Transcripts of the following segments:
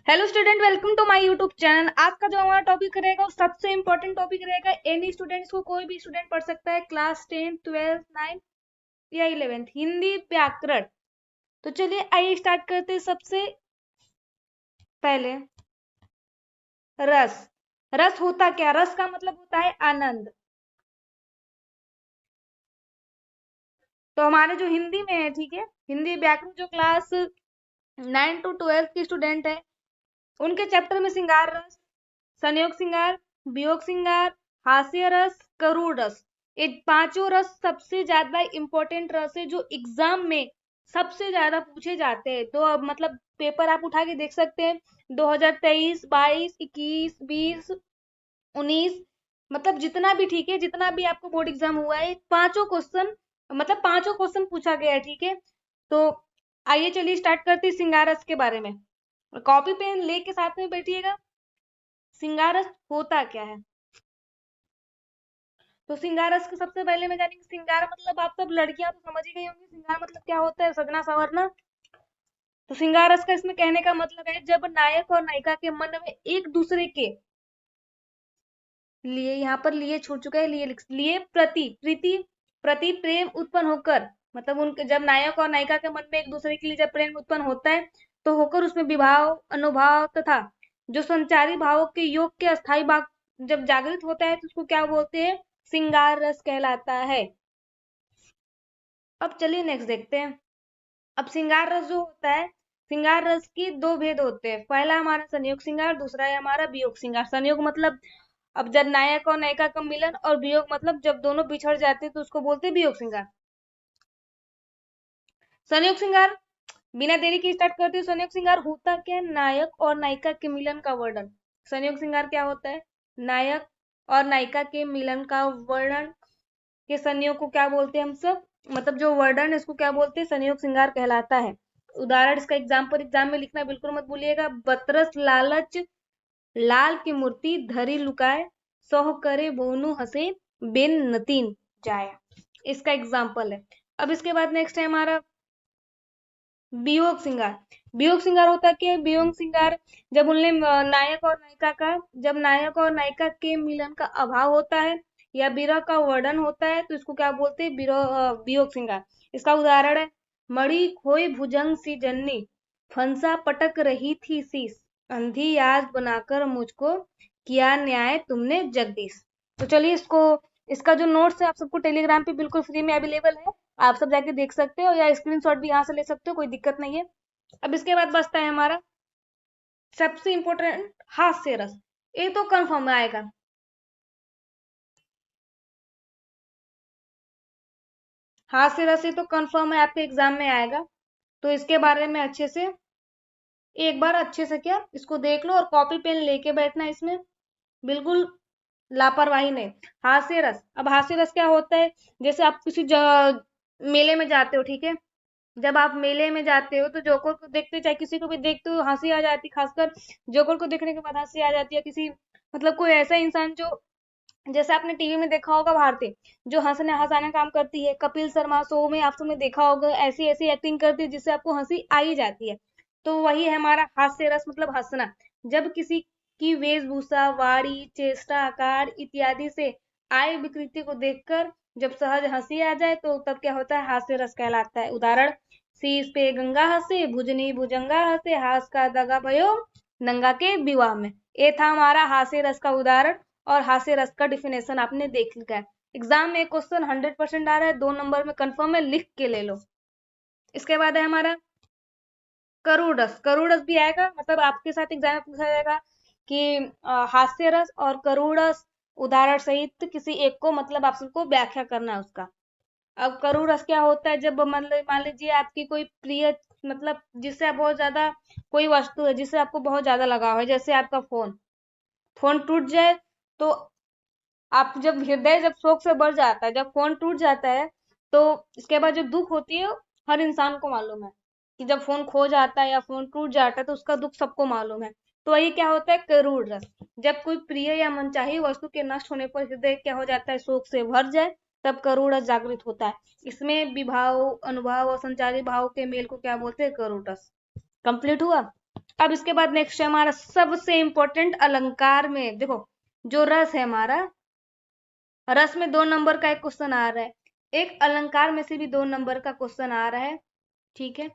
Hello student, welcome to my YouTube channel. आज का जो हमारा टॉपिक रहेगा वो सबसे इम्पोर्टेंट टॉपिक रहेगा। एनी स्टूडेंट, इसको कोई भी स्टूडेंट पढ़ सकता है, क्लास 10, 12, 9 या 11th, हिंदी व्याकरण। तो चलिए आइए स्टार्ट करते हैं। सबसे पहले रस। रस होता क्या? रस का मतलब होता है आनंद। तो हमारे जो हिंदी में है, ठीक है, हिंदी व्याकरण जो क्लास 9 to 12 की स्टूडेंट है, उनके चैप्टर में श्रृंगार रस, संयोग श्रृंगार, वियोग श्रृंगार, हास्य रस, करुण रस, ये पांचों रस सबसे ज्यादा इंपॉर्टेंट रस है जो एग्जाम में सबसे ज्यादा पूछे जाते हैं। तो अब मतलब पेपर आप उठा के देख सकते हैं, 2023, 22, 21, 20, 19, मतलब जितना भी, ठीक है, जितना भी आपको बोर्ड एग्जाम हुआ है, पांचों क्वेश्चन, मतलब पांचों क्वेश्चन पूछा गया है, ठीक है। तो आइए चलिए स्टार्ट करते हैं श्रृंगार रस के बारे में। कॉपी पेन लेके साथ में बैठिएगा। श्रृंगार रस होता क्या है? तो श्रृंगार रस को सबसे पहले मैं जानेंगे। श्रृंगार मतलब आप सब लड़कियां तो समझ ही गई होंगी, श्रृंगार मतलब क्या होता है, सजना संवरना। तो श्रृंगार रस का इसमें कहने का मतलब है जब नायक और नायिका के मन में एक दूसरे के लिए, यहाँ पर लिए छूट चुका है, लिए प्रति प्रीति प्रति प्रेम उत्पन्न होकर, मतलब उनके जब नायक और नायिका के मन में एक दूसरे के लिए जब प्रेम उत्पन्न होता है, तो होकर उसमें विभाव, अनुभाव तथा जो संचारी भावों के योग के अस्थायी भाग जब जागृत होता है, तो उसको क्या बोलते हैं? श्रृंगार रस कहलाता है। अब चलिए नेक्स्ट देखते हैं। अब श्रृंगार रस जो होता है, श्रृंगार रस के दो भेद होते हैं। पहला हमारा संयोग श्रृंगार, दूसरा है हमारा वियोग श्रृंगार। संयोग मतलब अब जब नायक और नायिका का मिलन, और वियोग मतलब जब दोनों बिछड़ जाते हैं तो उसको बोलते हैं वियोग श्रृंगार। संयोग श्रृंगार, बिना देरी के स्टार्ट करते हैं। संयोग श्रृंगार होता क्या है? नायक और नायिका के मिलन का वर्णन। संयोग श्रृंगार क्या होता है? नायक और नायिका के मिलन का वर्णन के संयोग को क्या बोलते हैं हम सब, मतलब जो वर्णन है इसको क्या बोलते हैं? संयोग श्रृंगार कहलाता है। उदाहरण, इसका एग्जाम में लिखना बिल्कुल मत भूलिएगा। बतरस लालच लाल की मूर्ति धरी लुकाए, सोह करे बोनु हसे बिन नतीन जाया, इसका एग्जाम्पल है। अब इसके बाद नेक्स्ट है हमारा वियोग श्रृंगार। वियोग श्रृंगार होता क्या है? वियोग श्रृंगार जब उनने नायक और नायिका का, जब नायक और नायिका के मिलन का अभाव होता है या विरह का वर्णन होता है, तो इसको क्या बोलते हैं? वियोग श्रृंगार। इसका उदाहरण है, मणि खोई भुजंग सी जननी, फंसा पटक रही थी शीस, अंधी याद बनाकर मुझको किया न्याय तुमने जगदीश। तो चलिए इसको, इसका जो नोट्स है आप सबको टेलीग्राम पे बिल्कुल फ्री में अवेलेबल है, आप सब जाके देख सकते हो, या स्क्रीनशॉट भी यहाँ से ले सकते हो, कोई दिक्कत नहीं है। अब इसके बाद बचता है हमारा सबसे इंपॉर्टेंट हास्य रस। ये तो कंफर्म आएगा, हास्य रस ये तो कंफर्म है, आपके एग्जाम में आएगा। तो इसके बारे में अच्छे से, एक बार अच्छे से क्या इसको देख लो और कॉपी पेन लेके बैठना इसमें, बिल्कुल लापरवाही नहीं। हास्य रस, अब हास्य रस क्या होता है? जैसे आप किसी मेले में जाते हो, ठीक है, जब आप मेले में जाते हो तो जोकर को देखते हो, चाहे किसी को भी देखते हो, हंसी आ जाती, खासकर जोकर को देखने के बाद हंसी आ जाती है। किसी, मतलब कोई ऐसा इंसान जो, जैसे आपने टीवी में देखा होगा भारती, जो हंसने हंसाने काम करती है, कपिल शर्मा शो में आप सबने देखा होगा, ऐसी ऐसी एक्टिंग करती है जिससे आपको हंसी आ ही जाती है। तो वही है हमारा हास्य रस, मतलब हंसना। जब किसी की वेशभूषा, वाणी, चेष्टा, आकार इत्यादि से आय विकृति को देखकर जब सहज हंसी आ जाए, तो तब क्या होता है? हास्य रस कहलाता है। उदाहरण, शीश पे गंगा हंसे, भुजनी भुजंगा हंसे, हास का दगा भयो नंगा के विवाह में। ये था हमारा हास्य रस का उदाहरण, और हास्य रस का डिफिनेशन आपने देख लिया है। एग्जाम में क्वेश्चन 100% आ रहा है, 2 नंबर में कंफर्म है, लिख के ले लो। इसके बाद है हमारा करुण रस। करुण रस भी आएगा, मतलब आपके साथ एग्जाम में पूछा जाएगा कि हास्य रस और करुण रस उदाहरण सहित किसी एक को, मतलब आप सबको व्याख्या करना है उसका। अब करुण रस क्या होता है? जब मतलब मान लीजिए आपकी कोई प्रिय, मतलब जिससे आप बहुत ज्यादा, कोई वस्तु है जिससे आपको बहुत ज्यादा लगाव है, जैसे आपका फोन, फोन टूट जाए, तो आप जब हृदय जब शोक से भर जाता है, जब फोन टूट जाता है, तो इसके बाद जो दुख होती है हर इंसान को मालूम है, कि जब फोन खो जाता है या फोन टूट जाता है तो उसका दुख सबको मालूम है। तो वही क्या होता है? करूर रस। जब कोई प्रिय या मनचाही वस्तु के नष्ट होने पर हृदय क्या हो जाता है? शोक से भर जाए, तब करूर रस जागृत होता है। इसमें विभाव, अनुभाव और संचारी भाव के मेल को क्या बोलते हैं? करूर रस। कंप्लीट हुआ? अब इसके बाद नेक्स्ट है हमारा सबसे इंपॉर्टेंट अलंकार में, देखो जो रस है हमारा, रस में 2 नंबर का एक क्वेश्चन आ रहा है, एक अलंकार में से भी 2 नंबर का क्वेश्चन आ रहा है, ठीक है।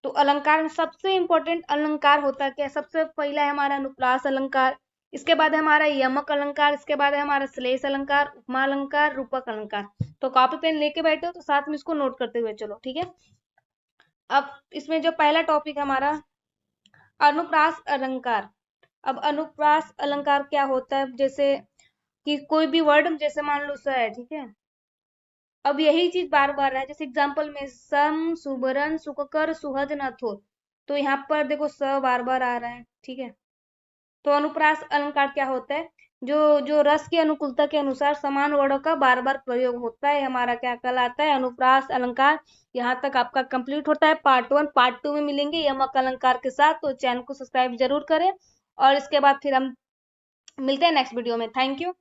तो अलंकार में सबसे इंपॉर्टेंट अलंकार होता है क्या, सबसे पहला है हमारा अनुप्रास अलंकार, इसके बाद है हमारा यमक अलंकार, इसके बाद है हमारा श्लेष अलंकार, उपमा अलंकार, रूपक अलंकार। तो कॉपी पेन लेके बैठे हो तो साथ में इसको नोट करते हुए चलो, ठीक है। अब इसमें जो पहला टॉपिक हमारा अनुप्रास अलंकार। अब अनुप्रास अलंकार क्या होता है, जैसे कि कोई भी वर्ड, जैसे मान लो स है, ठीक है। अब यही चीज बार बार है, जैसे एग्जांपल में सम सुबरन सुककर सुहज न थो, तो यहाँ पर देखो स बार बार आ रहा है, ठीक है। तो अनुप्रास अलंकार क्या होता है, जो जो रस की अनुकूलता के अनुसार समान वर्णों का बार बार प्रयोग होता है, हमारा क्या कहलाता है, अनुप्रास अलंकार। यहाँ तक आपका कंप्लीट होता है पार्ट 1। पार्ट 2 में मिलेंगे यमक अलंकार के साथ, तो चैनल को सब्सक्राइब जरूर करें, और इसके बाद फिर हम मिलते हैं नेक्स्ट वीडियो में। Thank you.